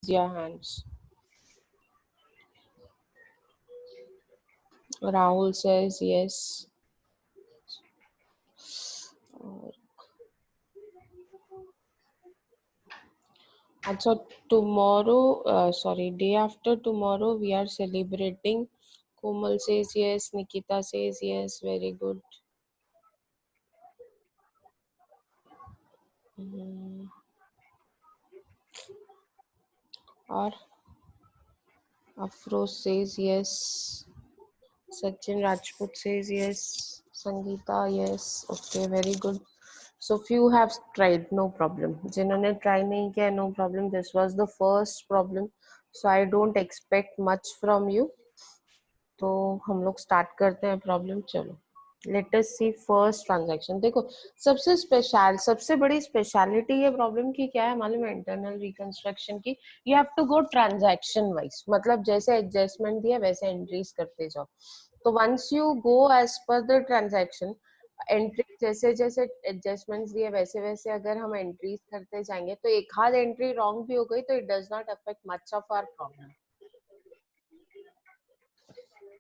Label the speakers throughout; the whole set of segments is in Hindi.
Speaker 1: their hands. Rahul says yes. So tomorrow, day after tomorrow, we are celebrating. Komal says yes. Nikita says yes. Very good. Or Afroz says yes. Sachin Rajput says yes. Sangeeta, yes. Okay, very good. So few have tried, no problem. जिन्होंने try नहीं किया, no problem. This was the first problem, so I don't expect much from you. तो हम लोग start करते हैं problem. चलो. Let us see first transaction. देखो सबसे बड़ी स्पेशलिटी ये प्रॉब्लम की क्या है मालूम है इंटरनल रिकंस्ट्रक्शन की. You have to go transaction wise, मतलब जैसे एडजस्टमेंट दिया वैसे एंट्रीज करते जाओ. तो once you go as per the transaction entry, जैसे जैसे एडजस्टमेंट्स दिए वैसे वैसे अगर हम एंट्रीज करते जाएंगे तो एक आध एंट्री रॉन्ग भी हो गई तो it does not affect much of our problem.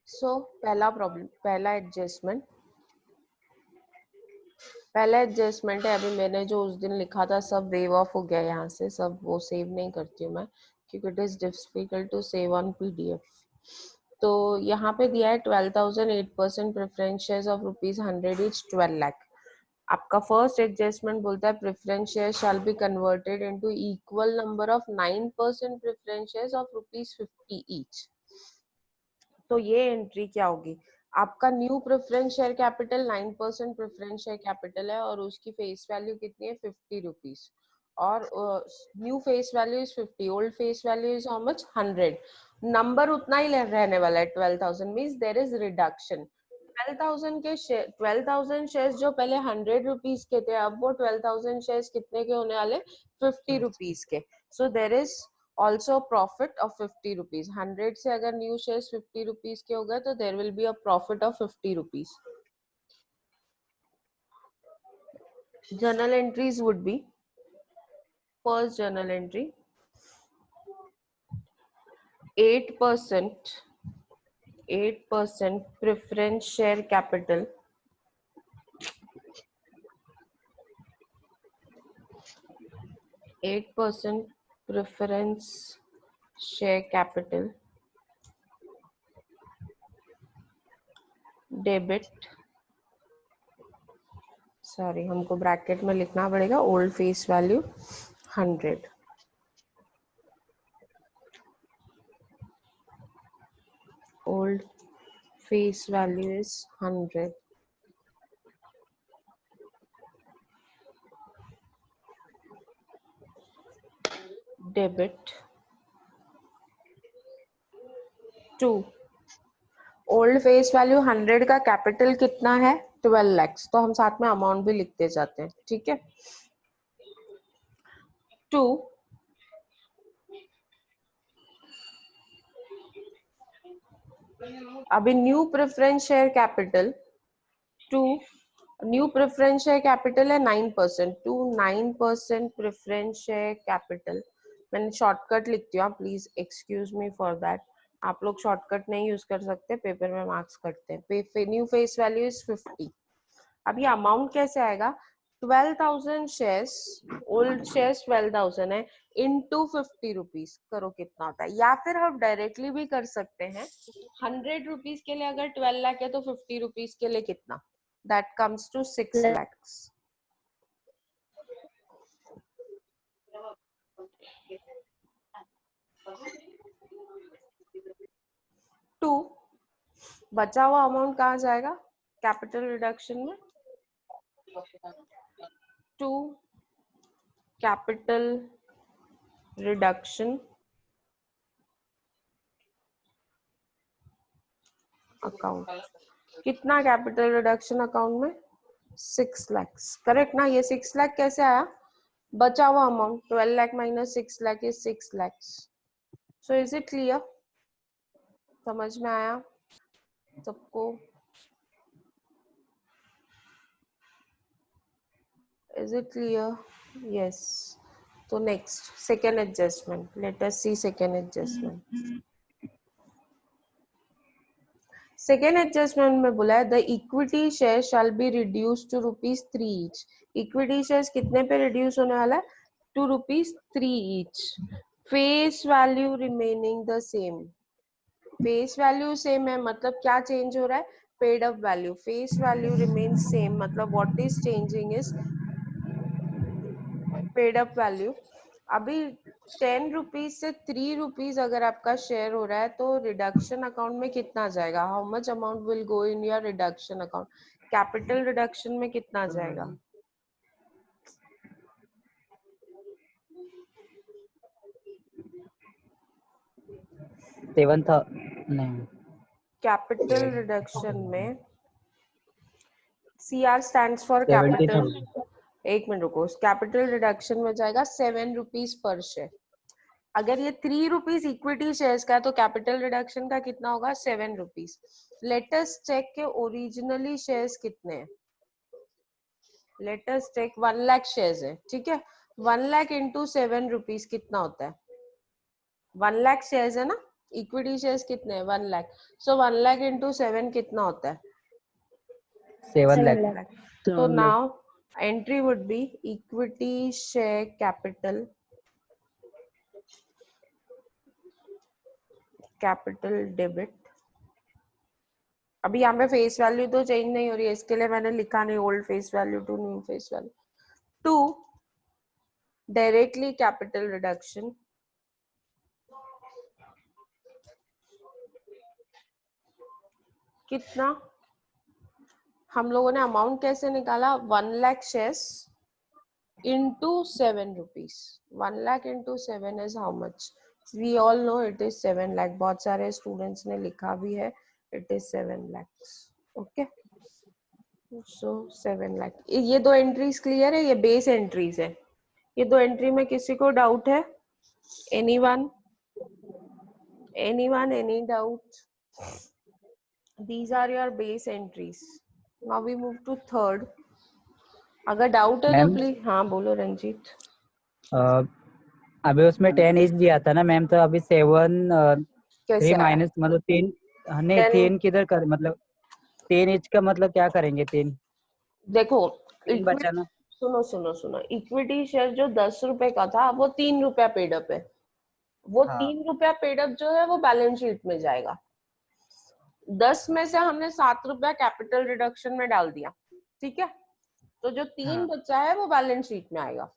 Speaker 1: So पहला एडजस्टमेंट है. अभी मैंने जो उस दिन लिखा था सब वेव ऑफ हो गया यहाँ से, सब वो सेव नहीं करती हूँ मैं क्योंकि it is difficult to save on PDF. तो यहाँ पे दिया है 12,000 8% preference shares of ₹100 each 12 lakh. आपका फर्स्ट एडजस्टमेंट बोलता है preference share shall be converted into equal number of 9% preference shares of ₹50 each. तो ये एंट्री क्या होगी? आपका new preference share capital 9% preference share capital है और उसकी फेस वैल्यू कितनी है? ₹50. और new face value is 50, old face value is how much? 100. Number उतना ही रहने वाला है. 12,000 means there is reduction. 12,000 shares जो पहले ₹100 के थे, अब वो 12,000 शेयर्स कितने के होने वाले? ₹50 के. So there is also profit of ₹50. 100 से अगर न्यू शेयर्स ₹50 के हो गए तो there will be a profit of ₹50. Journal entries would be first journal entry 8% preference share capital 8% preference share capital debit, sorry हमको ब्रैकेट में लिखना पड़ेगा, old face value 100. old face value is 100. Debit to old face value 100 का कैपिटल कितना है? 12 lakhs. तो हम साथ में अमाउंट भी लिखते जाते हैं, ठीक है. टू अभी न्यू प्रेफरेंस शेयर कैपिटल है 9%. To 9% preference share capital. मैंने शॉर्टकट लिखती हूँ, please excuse me for that. आप लोग शॉर्टकट नहीं यूज कर सकते, पेपर में मार्क्स कटते हैं. New face value is 50. अब ये अमाउंट कैसे आएगा? 12,000 शेयर्स, ओल्ड शेयर्स 12,000 है, इनटू ₹50 करो कितना होता है. या फिर हम डायरेक्टली भी कर सकते हैं. ₹100 के लिए अगर 12 लाख है तो ₹50 के लिए कितना? That comes to 6 lakhs. To बचा हुआ अमाउंट कहाँ जाएगा? कैपिटल रिडक्शन में. To capital reduction account. कितना कैपिटल रिडक्शन अकाउंट में? 6 lakhs. करेक्ट ना? ये 6 लाख कैसे आया? बचा हुआ amount 12 lakh minus 6 lakh is 6 lakhs. So is it clear? समझ में आया सबको? Is it clear? यस. तो next second adjustment, let us see second adjustment. Second adjustment में बोला है the equity share shall be reduce to ₹3 each. Equity shares कितने पे रिड्यूस होने वाला है? ₹3 each. Face value remaining the same. Face value same है मतलब क्या चेंज हो रहा है? Paid up value. Face value remains same मतलब what is changing is paid up value. अभी 10 रुपीज से 3 रुपीज अगर आपका शेयर हो रहा है तो रिडक्शन अकाउंट में कितना जाएगा? How much amount will go in your reduction account? Capital reduction में कितना जाएगा?
Speaker 2: नहीं,
Speaker 1: कैपिटल रिडक्शन में CR स्टैंड्स फॉर
Speaker 2: 70,000।
Speaker 1: कैपिटल। एक मिनट रुको, कैपिटल रिडक्शन में जाएगा 7 रुपीज पर शेयर। अगर ये 3 रुपीज इक्विटी शेयर्स का है तो कैपिटल रिडक्शन का कितना होगा? 7 रुपीज। लेट अस चेक के ओरिजिनली शेयर्स कितने हैं। Let us check 1 lakh shares है, ठीक है। 1 लाख इंटू 7 रुपीज कितना होता है? 1 लाख शेयर्स है ना, इक्विटी शेयर्स कितने हैं? 1 लाख। सो 1 लाख इंटू 7 कितना होता है?
Speaker 2: 7
Speaker 1: 7
Speaker 2: लाख।
Speaker 1: लाख। तो now entry would be equity share capital debit. अभी यहाँ पे फेस वैल्यू तो चेंज नहीं हो रही है, इसके लिए मैंने लिखा नहीं old face value to new face value. To directly capital reduction कितना? हम लोगों ने अमाउंट कैसे निकाला? 1 lakh shares into 7 rupees. 1 lakh into 7 is how much? We all know it is 7 lakh. बहुत सारे स्टूडेंट्स ने लिखा भी है, it is 7 lakhs। Okay, so 7 lakh. ये दो एंट्रीज क्लियर है, ये बेस एंट्रीज है। ये दो एंट्री में किसी को डाउट है? Anyone? any doubt? These are your base entries. Now we move to third. अगर डाउट है तो
Speaker 2: मैम
Speaker 1: प्लीज हाँ बोलो रंजीत।
Speaker 2: अभी उसमें 10 एज दिया था ना मैम, तो अभी 7
Speaker 1: कैसे
Speaker 2: 3
Speaker 1: आया?
Speaker 2: माइनस मतलब 3। नहीं,
Speaker 1: 10
Speaker 2: 3 किधर कर मतलब 3 एज का मतलब क्या करेंगे? 3
Speaker 1: देखो,
Speaker 2: 3
Speaker 1: इक्विटी,
Speaker 2: बचाना।
Speaker 1: सुनो, इक्विटी शेयर जो 10 रुपए का था वो 3 रुपया पेडअप है। वो
Speaker 2: हाँ
Speaker 1: 3 रुपया पेडअप जो है वो बैलेंस शीट में जाएगा। 10 में से हमने 7 रुपया कैपिटल रिडक्शन में डाल दिया, ठीक है। तो जो 3
Speaker 2: हाँ
Speaker 1: बचा है वो बैलेंस शीट में आएगा।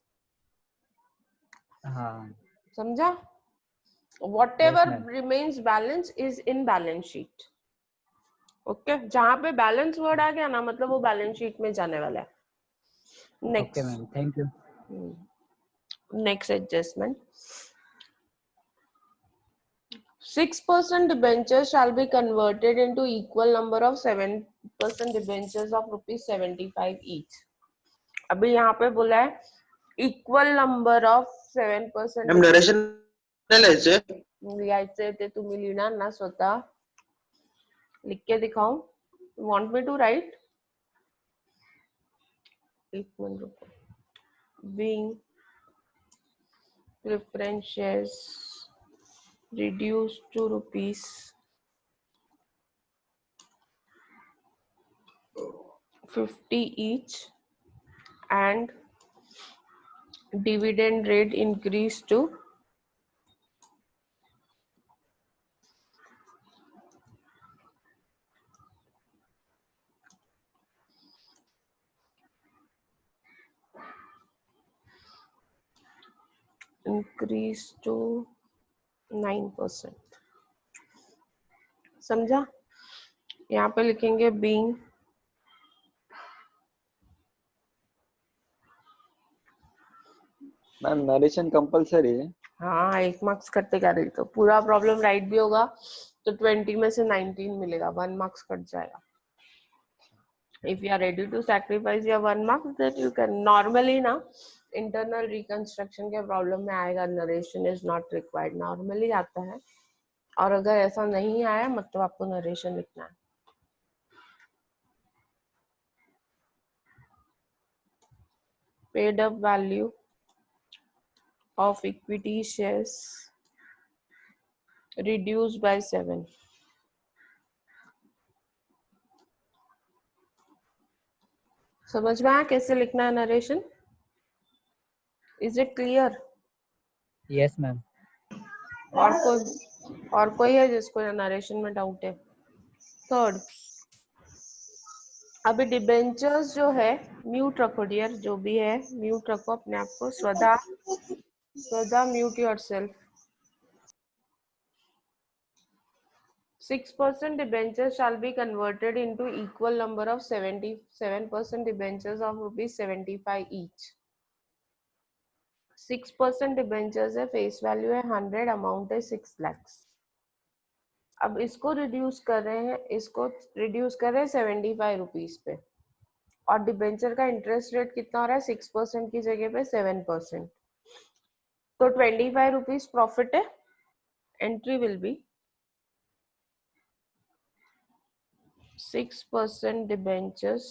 Speaker 2: हाँ।
Speaker 1: समझा?
Speaker 2: Yes
Speaker 1: whatever
Speaker 2: ma'am.
Speaker 1: remains balance is in balance sheet। Okay, जहां पे बैलेंस वर्ड आ गया ना मतलब वो बैलेंस शीट में जाने वाला है।
Speaker 2: Okay
Speaker 1: next,
Speaker 2: ma'am, thank you.
Speaker 1: Next adjustment. 6% debentures shall be converted into equal number of 7% debentures of ₹75 each। अभी यहाँ पे बोला है इक्वल नंबर ऑफ 7%।
Speaker 3: नरेशन लिहायचे
Speaker 1: लिहायचे ते तुम्ही लिहिणार ना स्वतः, लिख के दिखाऊं? Want me to write? एक मिनट रुको। Being preference shares reduced to ₹50 each and dividend rate increased to increase to 9%। समझा? यहाँ पे लिखेंगे being
Speaker 3: मैम नरेशन कंपलसरी है।
Speaker 1: हाँ 1 मार्क्स कटते क्या रही, तो पूरा प्रॉब्लम राइट भी होगा तो 20 में से 19 मिलेगा, 1 मार्क्स कट जाएगा। If you are ready to sacrifice your 1 mark, that you can। normally ना इंटरनल रिकंस्ट्रक्शन के प्रॉब्लम में आएगा narration is not required, normally आता है। और अगर ऐसा नहीं आया मतलब आपको नरेशन लिखना है। Paid up value of equity shares reduced by 7. समझ में आया कैसे लिखना है narration? Is it clear?
Speaker 2: Yes ma'am.
Speaker 1: और कोई है जिसको नरेशन में डाउट है? थर्ड, अभी डिबेंचर्स जो है म्यूट रखो डियर, जो भी है म्यूट रखो अपने आप को। स्वदा mute yourself. 6% debentures shall be converted into equal number of 77% debentures of rupees 75 each. 6% debentures है, फेस वैल्यू है 100, अमाउंट है 6 lakhs। अब इसको रिड्यूस कर रहे हैं, 75 रुपीज पे, और डिबेंचर का इंटरेस्ट रेट कितना हो रहा है? 6% की जगह पे 7%, तो 25 रुपीज प्रॉफिट है। Entry will B 6% debentures,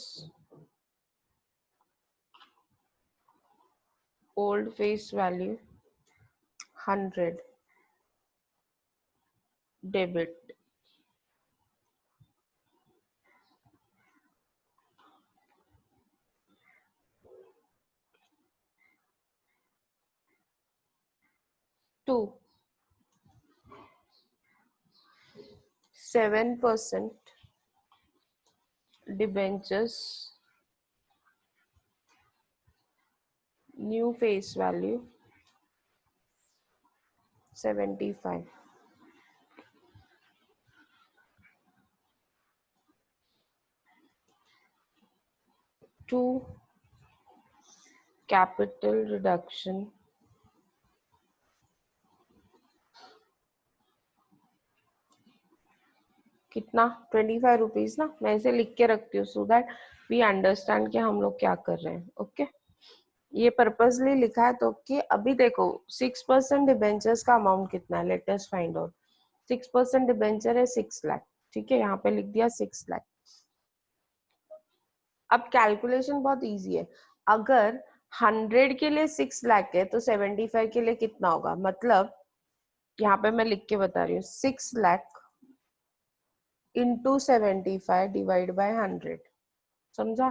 Speaker 1: old face value 100, debit. Two, 7% debentures, new face value 75. 2, capital reduction कितना? 25 रुपीज ना। मैं इसे लिख के रखती हूँ सो दैट वी अंडरस्टैंड कि हम लोग क्या कर रहे हैं। ओके, ये पर्पसली लिखा है तो कि अभी देखो 6% डिबेंचर्स का अमाउंट कितना है, let us find out. 6% debenture है 6 लाख, ठीक है, यहाँ पे लिख दिया 6 लाख। अब कैलकुलेशन बहुत इजी है, अगर 100 के लिए 6 लाख है तो 75 के लिए कितना होगा? मतलब यहाँ पे मैं लिख के बता रही हूँ, 6 लाख इंटू 75 डिवाइड बाय 100। समझा?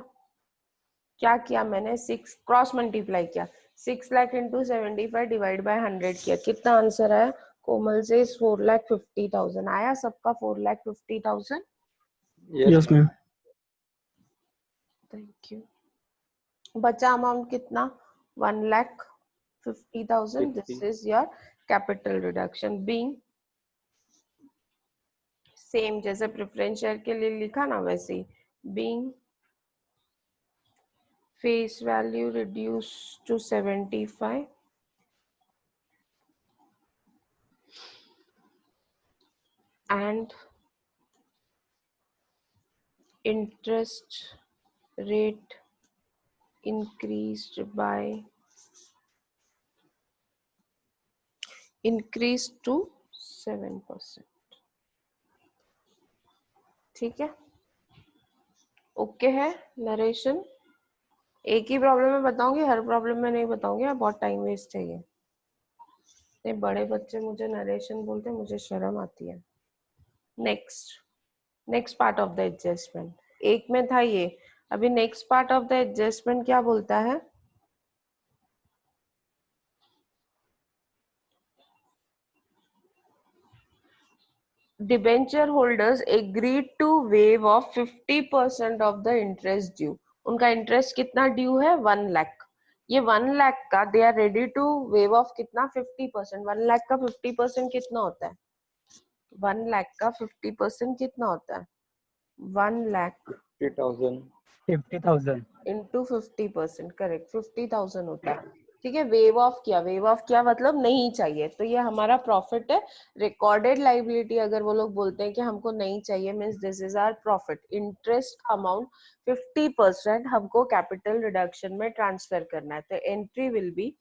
Speaker 1: क्या किया मैंने? 6 क्रॉस मल्टीप्लाई किया, 6 लाख इंटू 75 डिवाइड बाय 100 किया। कितना आंसर आया? कोमल से 4,50,000 आया। सबका 4,50,000।
Speaker 3: Yes ma'am.
Speaker 1: Thank you. बचा अमाउंट कितना? 1,50,000। This is your capital reduction being same जैसे प्रेफरेंस शेयर के लिए लिखा ना, वैसे ही being face value reduced to 75 and interest rate increased to 7%। ठीक है, ओके है नरेशन? एक ही प्रॉब्लम में बताऊंगी, हर प्रॉब्लम में नहीं बताऊंगी, बहुत टाइम वेस्ट है ये। नहीं, बड़े बच्चे मुझे नरेशन बोलते, मुझे शर्म आती है। Next part of the adjustment, एक में था ये, अभी next part of the adjustment क्या बोलता है? Debenture holders agreed to waive off 50% of the interest due. उनका इंटरेस्ट कितना ड्यू है? 1 लाख। ये 1 लाख का they are ready to waive off कितना? 50%। 1 लाख का 50% कितना होता है? 1 लाख का 50% कितना होता है? 1 लाख
Speaker 3: 50,000
Speaker 1: इंटू 50%, करेक्ट, 50,000 होता है। ठीक है, वेव ऑफ किया मतलब नहीं चाहिए, तो ये हमारा प्रॉफिट है। रिकॉर्डेड लाइबिलिटी अगर वो लोग बोलते हैं कि हमको नहीं चाहिए, means this is our profit. Interest amount 50% हमको कैपिटल रिडक्शन में ट्रांसफर करना है, तो entry will be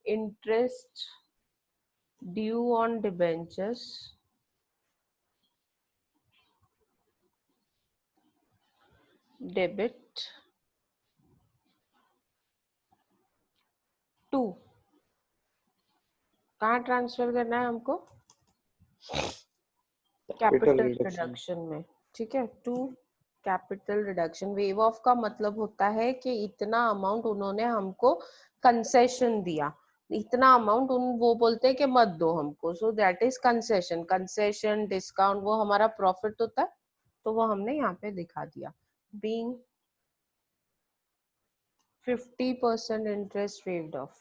Speaker 1: interest due on debentures debit to कहाँ ट्रांसफर करना है हमको?
Speaker 3: Capital
Speaker 1: capital
Speaker 3: reduction.
Speaker 1: रिडक्शन में, ठीक है, to capital reduction. Waive off का मतलब होता है कि इतना अमाउंट उन्होंने हमको कंसेशन दिया, इतना अमाउंट उन वो बोलते हैं कि मत दो हमको, so that is concession. Concession discount वो हमारा प्रॉफिट होता है, तो वो हमने यहाँ पे दिखा दिया। Being 50% interest waived of.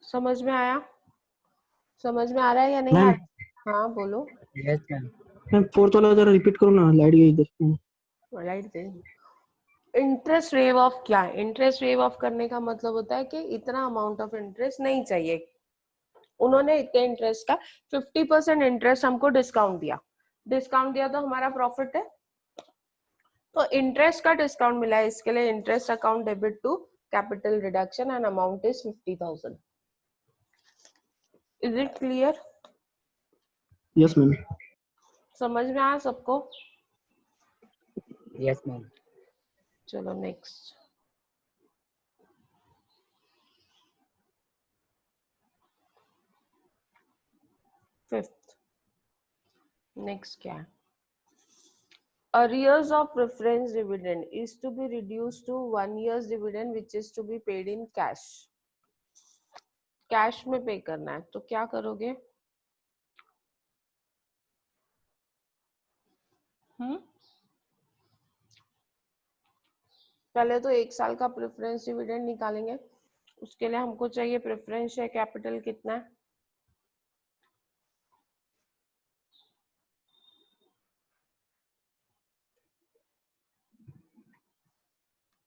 Speaker 1: समझ में आया? समझ में आ रहा है या नहीं आ
Speaker 3: मैम
Speaker 1: रहा? हाँ बोलो।
Speaker 2: Yes ma'am.
Speaker 3: मैम फोर्थ वाला जरा रिपीट करो ना, लाइट गई इधर।
Speaker 1: राइट। इंटरेस्ट वेव ऑफ क्या है? इंटरेस्ट वेव ऑफ करने का मतलब होता है कि इतना अमाउंट ऑफ इंटरेस्ट नहीं चाहिए, उन्होंने इतने इंटरेस्ट का 50% इंटरेस्ट हमको डिस्काउंट दिया। डिस्काउंट दिया तो हमारा प्रॉफिट है, तो इंटरेस्ट का डिस्काउंट मिला है, इसके लिए interest account debit to capital reduction and amount is 50,000। Is it clear?
Speaker 3: Yes ma'am.
Speaker 1: समझ में आया सबको?
Speaker 2: Yes ma'am.
Speaker 1: चलो नेक्स्ट। फिफ्थ, नेक्स्ट क्या है? Arrears of preference dividend is to be reduced to 1 year's dividend which is to be paid in cash. Cash में पे करना है, तो क्या करोगे? पहले तो 1 साल का प्रेफरेंस डिविडेंड निकालेंगे, उसके लिए हमको चाहिए प्रेफरेंस शेयर कैपिटल कितना है?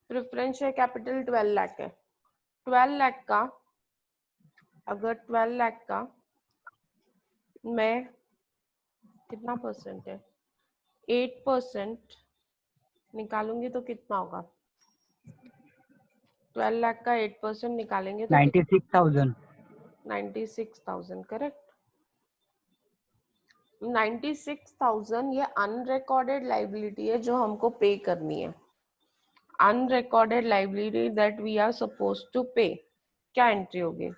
Speaker 1: प्रेफरेंस शेयर कैपिटल 12 लाख है। 12 लाख का, अगर 12 लाख का मैं कितना परसेंट है, 8% निकालूंगी तो कितना होगा? 12 लाख का 8% निकालेंगे तो
Speaker 2: 96,000।
Speaker 1: 96,000, करेक्ट। 96,000 ये अनरिकॉर्डेड लाइबिलिटी है जो हमको पे करनी है। Unrecorded liability that we are suppose to pay. क्या एंट्री होगी?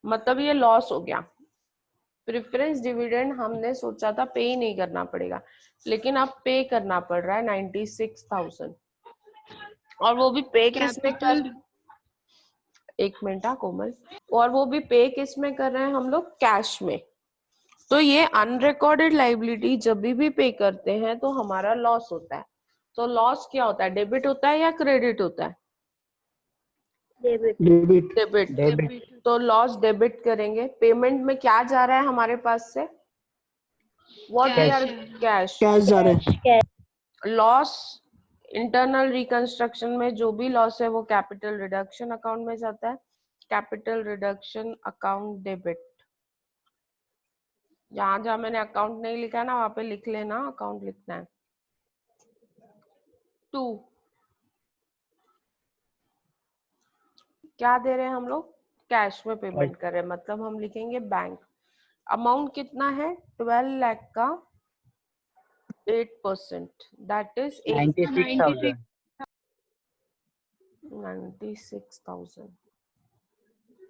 Speaker 1: मतलब ये लॉस हो गया। प्रेफरेंस डिविडेंड हमने सोचा था पे ही नहीं करना पड़ेगा, लेकिन अब पे करना पड़ रहा है 96,000, और वो भी पे किस में कर, एक मिनट कोमल, और वो भी पे किस में कर रहे हैं हम लोग? कैश में। तो ये अनरिकॉर्डेड लाइबिलिटी जब भी पे करते हैं तो हमारा लॉस होता है। तो लॉस क्या होता है? डेबिट होता है या क्रेडिट होता है?
Speaker 3: डेबिट।
Speaker 1: डेबिट।
Speaker 2: डेबिट।
Speaker 1: तो लॉस डेबिट करेंगे। पेमेंट में क्या जा रहा है हमारे पास से? What we are? Cash.
Speaker 3: Cash जा रहे हैं।
Speaker 1: लॉस इंटरनल रिकंस्ट्रक्शन में जो भी लॉस है वो कैपिटल रिडक्शन अकाउंट में जाता है। Capital reduction account debit. जहां जहां मैंने अकाउंट नहीं लिखा है ना, वहां पे लिख लेना, अकाउंट लिखना है। 2, क्या दे रहे हैं हम लोग? कैश में पेमेंट कर रहे हैं, मतलब हम लिखेंगे बैंक। अमाउंट कितना है? 12 लाख का 8%, दैट इज
Speaker 2: 96,000।
Speaker 1: 96,000।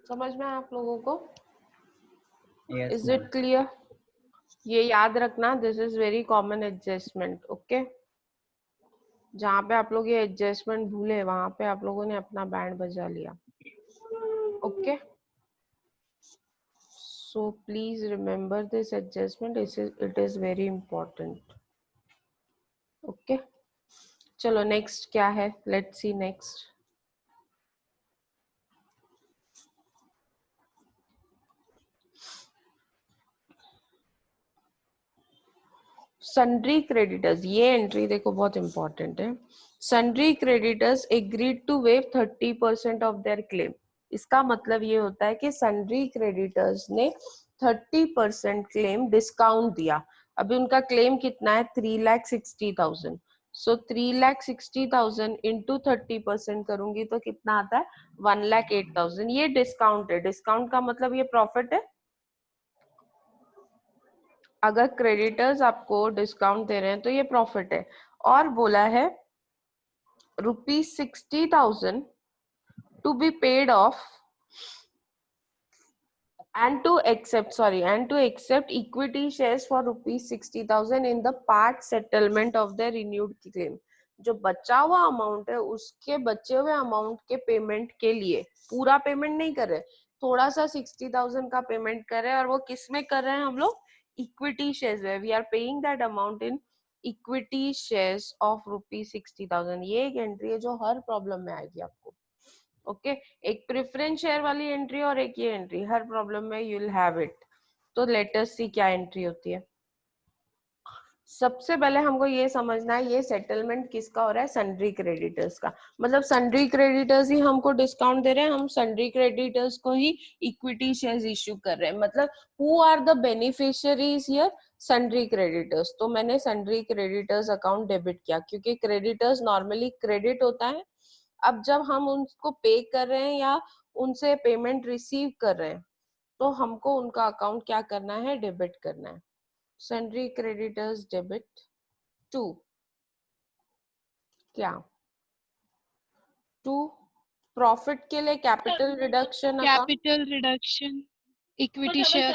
Speaker 1: समझ में आया आप लोगों को?
Speaker 2: Yes
Speaker 1: is
Speaker 2: ma'am.
Speaker 1: It clear? ये याद रखना, this is very common adjustment, okay. जहाँ पे आप लोग ये एडजस्टमेंट भूले वहां पे आप लोगों ने अपना बैंड बजा लिया, okay. So please remember this adjustment, it is very important, okay। चलो नेक्स्ट क्या है? Let's see next. Sundry creditors, ये एंट्री देखो बहुत इंपॉर्टेंट है। Sundry creditors agreed to waive 30% off their claim. इसका मतलब ये होता है कि सन्ड्री क्रेडिटर्स ने 30% क्लेम डिस्काउंट दिया। अभी उनका क्लेम कितना है? 3,60,000। सो 3,60,000 इंटू 30% करूंगी तो कितना आता है? 1,08,000। ये डिस्काउंट है। डिस्काउंट का मतलब ये प्रॉफिट है। अगर क्रेडिटर्स आपको डिस्काउंट दे रहे हैं तो ये प्रॉफिट है। और बोला है rupees 60,000 to be paid off and to accept equity shares for rupees 60,000 in the part settlement of the renewed claim. जो बचा हुआ अमाउंट है उसके बचे हुए अमाउंट के पेमेंट के लिए, पूरा पेमेंट नहीं कर रहे, थोड़ा सा 60,000 का पेमेंट कर रहे हैं, और वो किस में कर रहे हैं हम लोग? इक्विटी शेयर्स में. We are paying that amount in equity shares of rupees 60,000. ये एक एंट्री है जो हर प्रॉब्लम में आएगी आपको. ओके एक प्रेफरेंस शेयर वाली एंट्री और एक ये एंट्री, हर प्रॉब्लम में यू विल हैव इट. तो लेट अस सी क्या एंट्री होती है. सबसे पहले हमको ये समझना है ये सेटलमेंट किसका हो रहा है? सन्ड्री क्रेडिटर्स का. मतलब सन्ड्री क्रेडिटर्स ही हमको डिस्काउंट दे रहे हैं, हम सन्ड्री क्रेडिटर्स को ही इक्विटी शेयर्स इश्यू कर रहे हैं. मतलब who are the beneficiaries here? Sundry creditors. तो मैंने सन्ड्री क्रेडिटर्स अकाउंट डेबिट किया क्योंकि क्रेडिटर्स नॉर्मली क्रेडिट होता है. अब जब हम उनको पे कर रहे हैं या उनसे पेमेंट रिसीव कर रहे हैं तो हमको उनका अकाउंट क्या करना है? डेबिट करना है. सन्ड्री क्रेडिटर्स डेबिट टू क्या? टू प्रॉफिट के लिए capital reduction account.
Speaker 4: Capital reduction equity share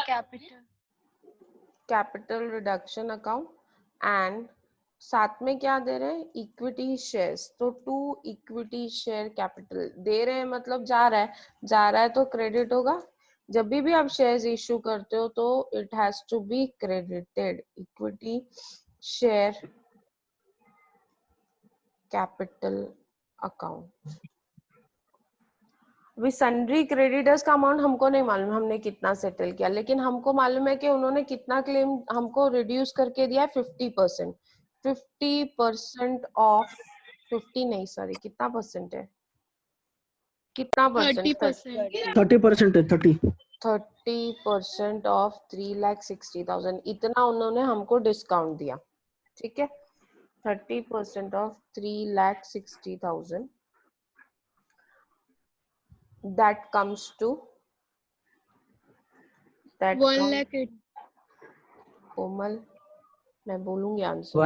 Speaker 1: capital reduction account and साथ में क्या दे रहे हैं? Equity shares. तो टू इक्विटी शेयर कैपिटल दे रहे हैं मतलब जा रहा है तो क्रेडिट होगा. जब भी आप शेयर्स इश्यू करते हो तो it has to be credited. Equity share capital account. अभी सन्ड्री क्रेडिटर्स का अमाउंट हमको नहीं मालूम हमने कितना सेटल किया, लेकिन हमको मालूम है कि उन्होंने कितना क्लेम हमको रिड्यूस करके दिया है? 50%. 50% ऑफ 50 नहीं सॉरी कितना परसेंट है? कितना परसेंट?
Speaker 4: 30%.
Speaker 3: 30% है 30.
Speaker 1: 30% ऑफ 3,60,000 इतना उन्होंने हमको डिस्काउंट दिया. ठीक है 30% of 3,60,000 that comes to
Speaker 4: 1 lakh 8.
Speaker 1: कोमल मैं बोलूंगी आंसर.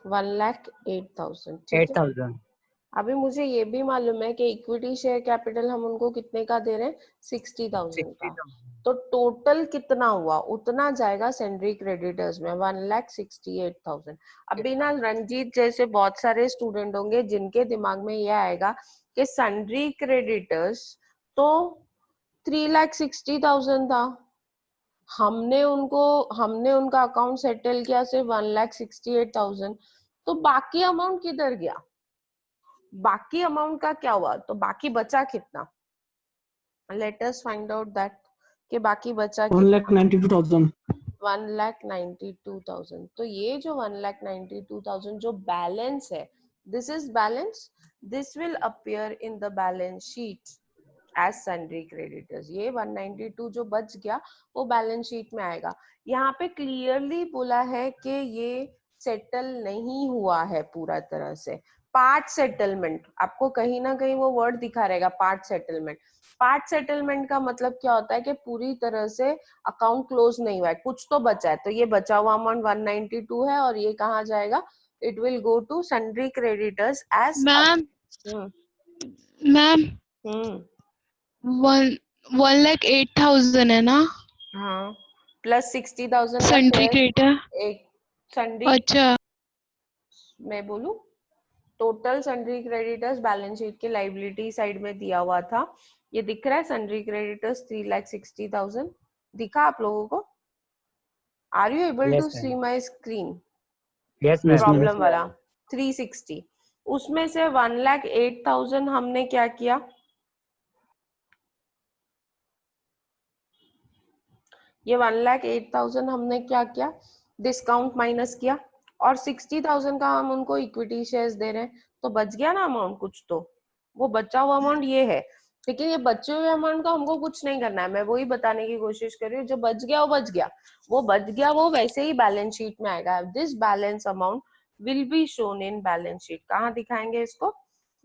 Speaker 2: वन
Speaker 1: 1,08,000. ठीक है
Speaker 2: 8,000.
Speaker 1: अभी मुझे ये भी मालूम है कि इक्विटी शेयर कैपिटल हम उनको कितने का दे रहे हैं? 60,000 का.
Speaker 2: 60,000.
Speaker 1: तो टोटल कितना हुआ? उतना जाएगा सन्ड्री क्रेडिटर्स में 1,68,000. अभी ना रंजीत जैसे बहुत सारे स्टूडेंट होंगे जिनके दिमाग में यह आएगा कि सन्ड्री क्रेडिटर्स तो 3,60,000 था, हमने उनका अकाउंट सेटल किया सिर्फ 1,68,000. तो बाकी अमाउंट किधर गया? बाकी अमाउंट का क्या हुआ? तो बाकी बचा कितना? Let us find out that कि बाकी बचा
Speaker 3: 1,92,000.
Speaker 1: 1,92,000. तो ये जो 1,92,000 जो बैलेंस है, this is balance. This will appear in the balance sheet as sundry creditors. ये 192 जो बच गया वो बैलेंस शीट में आएगा. यहाँ पे क्लियरली बोला है कि ये सेटल नहीं हुआ है पूरा तरह से. पार्ट सेटलमेंट आपको कहीं ना कहीं वो वर्ड दिखा रहेगा पार्ट सेटलमेंट. पार्ट सेटलमेंट का मतलब क्या होता है कि पूरी तरह से अकाउंट क्लोज नहीं हुआ है, कुछ तो बचा है. तो ये बचा हुआ अमाउंट 192 है और ये कहाँ जाएगा? It will go to sundry creditors as.
Speaker 4: Ma'am 1,08,000 है ना
Speaker 1: हाँ प्लस 60,000 का
Speaker 4: सन्ड्री
Speaker 1: शेयर.
Speaker 4: क्रेडिटर.
Speaker 1: एक सन्ड्री
Speaker 4: अच्छा
Speaker 1: मैं बोलूं total sundry creditors balance sheet के लाइबिलिटी साइड में दिया हुआ था. ये दिख रहा है सन्ड्री क्रेडिटर्स 3,60,000 दिखा आप लोगों को? Are you able to
Speaker 2: Yes,
Speaker 1: see
Speaker 2: ma'am.
Speaker 1: My screen?
Speaker 2: Yes,
Speaker 3: Yes,
Speaker 2: ma'am.
Speaker 3: ma'am.
Speaker 1: Problem वाला 360 उसमें से 1,08,000 हमने क्या किया? ये 1,08,000 हमने क्या किया? डिस्काउंट माइनस किया और 60,000 का हम उनको इक्विटी शेयर्स दे रहे हैं. तो बच गया ना अमाउंट कुछ. तो वो बचा हुआ अमाउंट ये है, लेकिन ये बचे हुए अमाउंट का हमको कुछ नहीं करना है. मैं वही बताने की कोशिश कर रही हूँ. जो बच गया वो बच गया, वो बच गया, वो वैसे ही बैलेंस शीट में आएगा. This balance amount will be shown in balance sheet. कहाँ दिखाएंगे इसको?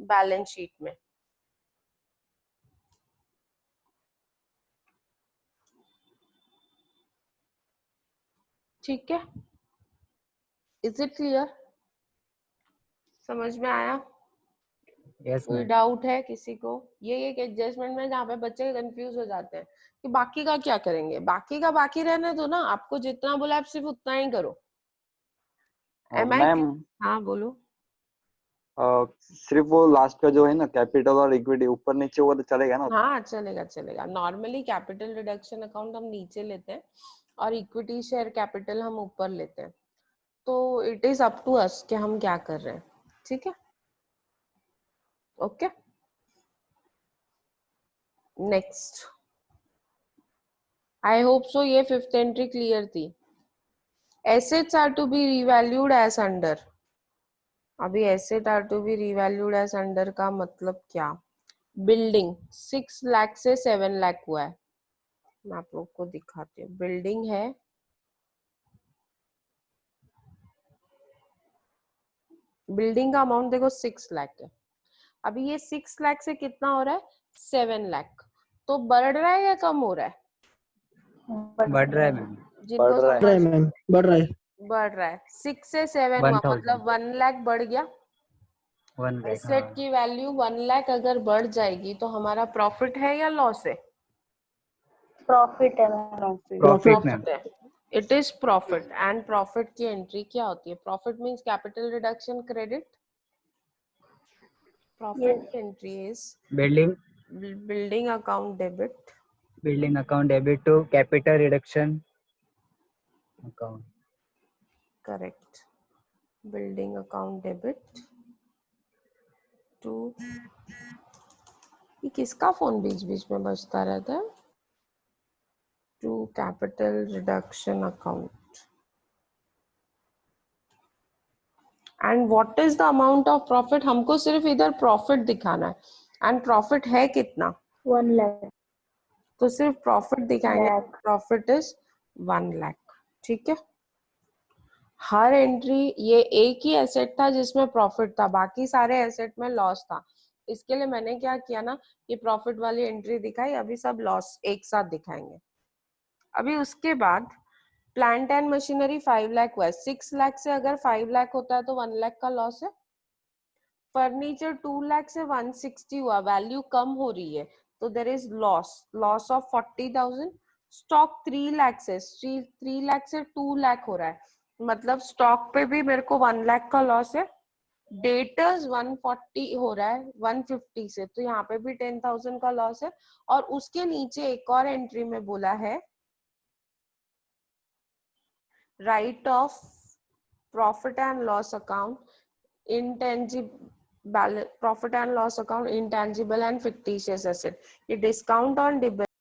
Speaker 1: बैलेंस शीट में. ठीक है, इज इट क्लियर? समझ में आया?
Speaker 2: यस
Speaker 1: कोई
Speaker 2: मैम।
Speaker 1: डाउट है किसी को? ये एक एडजस्टमेंट में जहाँ पे बच्चे कंफ्यूज हो जाते हैं कि बाकी का क्या करेंगे, बाकी का बाकी रहने दो ना, आपको जितना बोला आप सिर्फ उतना ही करो। एम आई?
Speaker 5: मैम
Speaker 1: हाँ बोलो।
Speaker 5: सिर्फ वो लास्ट का जो है ना कैपिटल और इक्विटी ऊपर नीचे हुआ तो चलेगा ना?
Speaker 1: हाँ चलेगा चलेगा। नॉर्मली कैपिटल रिडक्शन अकाउंट हम नीचे लेते हैं और इक्विटी शेयर कैपिटल हम ऊपर लेते हैं, तो it is up to us कि हम क्या कर रहे हैं। ठीक है, okay. Next, I hope so ये फिफ्थ एंट्री क्लियर थी। Assets are to be revalued as under. अभी asset are to be revalued as under का मतलब क्या? बिल्डिंग 6 लाख से 7 लाख हुआ है। मैं आप लोग को दिखाती हूँ। बिल्डिंग है, बिल्डिंग का अमाउंट देखो 6 लाख है। अभी ये 6 लाख से कितना हो रहा है? 7 लाख। तो बढ़ रहा है या कम हो रहा है?
Speaker 2: बढ़ रहा है मैम।
Speaker 1: जिनको
Speaker 5: बढ़ रहा है।
Speaker 3: बढ़ रहा है
Speaker 1: समझ,
Speaker 3: मैम, बढ़ रहा है।
Speaker 1: बढ़ रहा है। 6 से 7 हुआ
Speaker 2: 1000
Speaker 1: मतलब 1 लाख बढ़ गया।
Speaker 2: 1 लाख।
Speaker 1: एसेट
Speaker 2: हाँ
Speaker 1: की वैल्यू 1 लाख अगर बढ़ जाएगी तो हमारा प्रॉफिट है या लॉस है?
Speaker 6: प्रॉफिट है मैम।
Speaker 2: Profit ma'am.
Speaker 1: प्रॉफिट है। It is profit. And profit की एंट्री क्या होती है? Profit means capital reduction credit. Profit की entry is
Speaker 2: building
Speaker 1: building account debit
Speaker 2: building account debit to capital reduction account.
Speaker 1: Correct. Building account debit to, ये किसका फोन बीच बीच में बजता रहता है? To capital reduction account. And what is the amount of profit? हमको सिर्फ इधर प्रॉफिट दिखाना है। एंड प्रॉफिट है कितना?
Speaker 6: 1 लाख।
Speaker 1: तो सिर्फ प्रॉफिट दिखाएंगे।
Speaker 6: लाख।
Speaker 1: Profit is 1 lakh. ठीक है। हर एंट्री, ये एक ही एसेट था जिसमें प्रॉफिट था, बाकी सारे एसेट में लॉस था। इसके लिए मैंने क्या किया ना, ये प्रॉफिट वाली एंट्री दिखाई। अभी सब लॉस एक साथ दिखाएंगे। अभी उसके बाद प्लांट एंड मशीनरी 5 लाख हुआ है। 6 लाख से अगर 5 लाख होता है तो 1 लाख का लॉस है। फर्नीचर 2 लाख से 160 हुआ, वैल्यू कम हो रही है तो there is loss, loss of 40,000। Stock 3 lakh से 2 लाख हो रहा है, मतलब स्टॉक पे भी मेरे को 1 लाख का लॉस है। डेटर्स 140 हो रहा है 150 से, तो यहाँ पे भी 10,000 का लॉस है। और उसके नीचे एक और एंट्री में बोला है right of profit and loss account, intangible profit and loss account, intangible and fictitious asset. ये डिस्काउंट ऑन